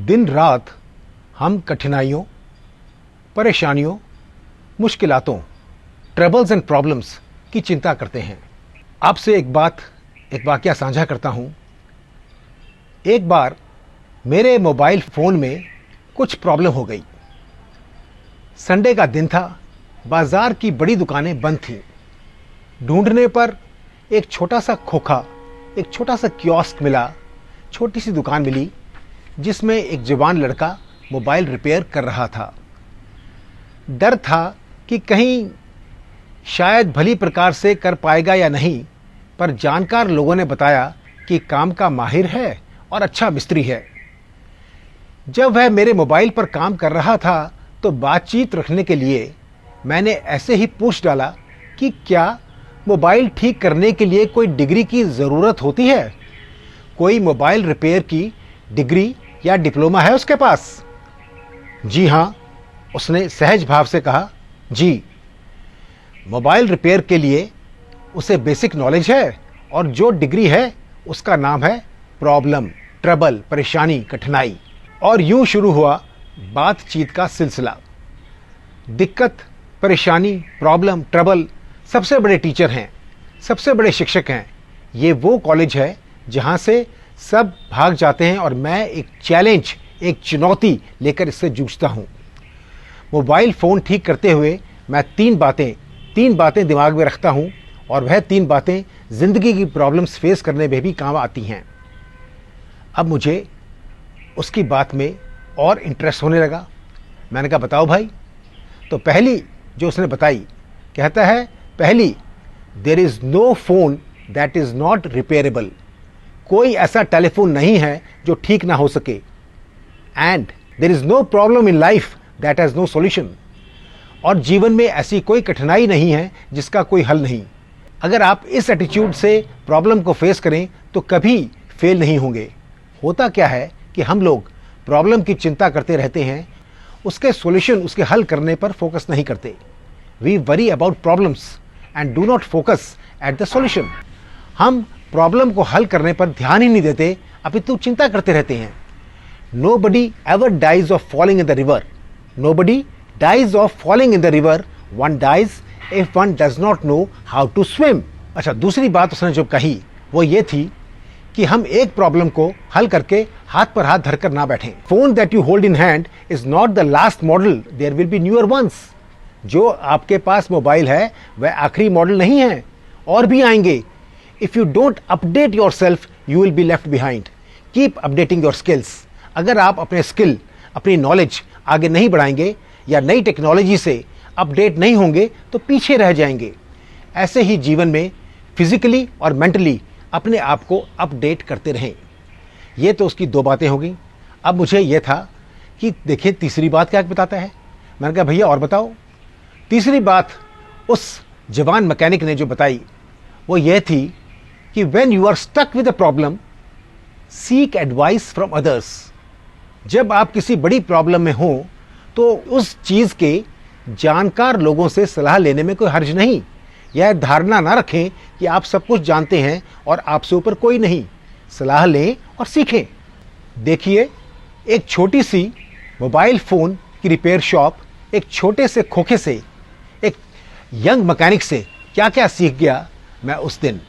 दिन रात हम कठिनाइयों, परेशानियों, मुश्किलातों, ट्रबल्स एंड प्रॉब्लम्स की चिंता करते हैं। आपसे एक वाकया साझा करता हूँ। एक बार मेरे मोबाइल फ़ोन में कुछ प्रॉब्लम हो गई। संडे का दिन था, बाज़ार की बड़ी दुकानें बंद थीं। ढूंढने पर एक छोटा सा खोखा, एक छोटा सा कियोस्क मिला, छोटी सी दुकान मिली जिसमें एक जवान लड़का मोबाइल रिपेयर कर रहा था। डर था कि कहीं शायद भली प्रकार से कर पाएगा या नहीं, पर जानकार लोगों ने बताया कि काम का माहिर है और अच्छा मिस्त्री है। जब वह मेरे मोबाइल पर काम कर रहा था तो बातचीत रखने के लिए मैंने ऐसे ही पूछ डाला कि क्या मोबाइल ठीक करने के लिए कोई डिग्री की ज़रूरत होती है? कोई मोबाइल रिपेयर की डिग्री या डिप्लोमा है उसके पास? जी हाँ, उसने सहज भाव से कहा। जी, मोबाइल रिपेयर के लिए उसे बेसिक नॉलेज है और जो डिग्री है उसका नाम है प्रॉब्लम, ट्रबल, परेशानी, कठिनाई। और यूं शुरू हुआ बातचीत का सिलसिला। दिक्कत, परेशानी, प्रॉब्लम, ट्रबल सबसे बड़े टीचर हैं, सबसे बड़े शिक्षक हैं। ये वो कॉलेज है जहां से सब भाग जाते हैं और मैं एक चैलेंज, एक चुनौती लेकर इससे जूझता हूं। मोबाइल फ़ोन ठीक करते हुए मैं तीन बातें दिमाग में रखता हूं और वह तीन बातें ज़िंदगी की प्रॉब्लम्स फेस करने में भी काम आती हैं। अब मुझे उसकी बात में और इंटरेस्ट होने लगा। मैंने कहा, बताओ भाई। तो पहली जो उसने बताई, कहता है, पहली, there is no phone that is not repairable. कोई ऐसा टेलीफोन नहीं है जो ठीक ना हो सके। And there is no problem in life that has no solution. और जीवन में ऐसी कोई कठिनाई नहीं है जिसका कोई हल नहीं। अगर आप इस एटीट्यूड से प्रॉब्लम को फेस करें तो कभी फेल नहीं होंगे। होता क्या है कि हम लोग प्रॉब्लम की चिंता करते रहते हैं, उसके सॉल्यूशन, उसके हल करने पर फोकस नहीं करते। We worry about problems and do not focus at the solution. हम प्रॉब्लम को हल करने पर ध्यान ही नहीं देते, अपितु चिंता करते रहते हैं। Nobody ever dies of falling in the river. Nobody dies of falling in the river. One dies if one does not know how to swim. अच्छा, दूसरी बात उसने जो कही वो ये थी कि हम एक प्रॉब्लम को हल करके हाथ पर हाथ धरकर ना बैठें। Phone that you hold in hand is not the last model, there will be newer ones. जो आपके पास मोबाइल है वह आखिरी मॉडल नहीं है, और भी आएंगे। If you don't update your self you will be left behind. Keep updating your skills. अगर आप अपने स्किल, अपनी नॉलेज आगे नहीं बढ़ाएंगे या नई टेक्नोलॉजी से अपडेट नहीं होंगे तो पीछे रह जाएंगे। ऐसे ही जीवन में फिजिकली और मेंटली अपने आप को अपडेट करते रहें। ये तो उसकी दो बातें हो गई। अब मुझे ये था कि देखिए तीसरी बात क्या बताता है। मैंने कहा, भैया और बताओ। तीसरी बात उस जवान मैकेनिक ने जो बताई वो ये थी कि when you are stuck with a problem, seek advice from others. जब आप किसी बड़ी प्रॉब्लम में हो तो उस चीज़ के जानकार लोगों से सलाह लेने में कोई हर्ज नहीं। यह धारणा ना रखें कि आप सब कुछ जानते हैं और आपसे ऊपर कोई नहीं। सलाह लें और सीखें। देखिए, एक छोटी सी मोबाइल फ़ोन की रिपेयर शॉप एक छोटे से खोखे से, एक यंग मैकेनिक से क्या क्या सीख गया मैं उस दिन।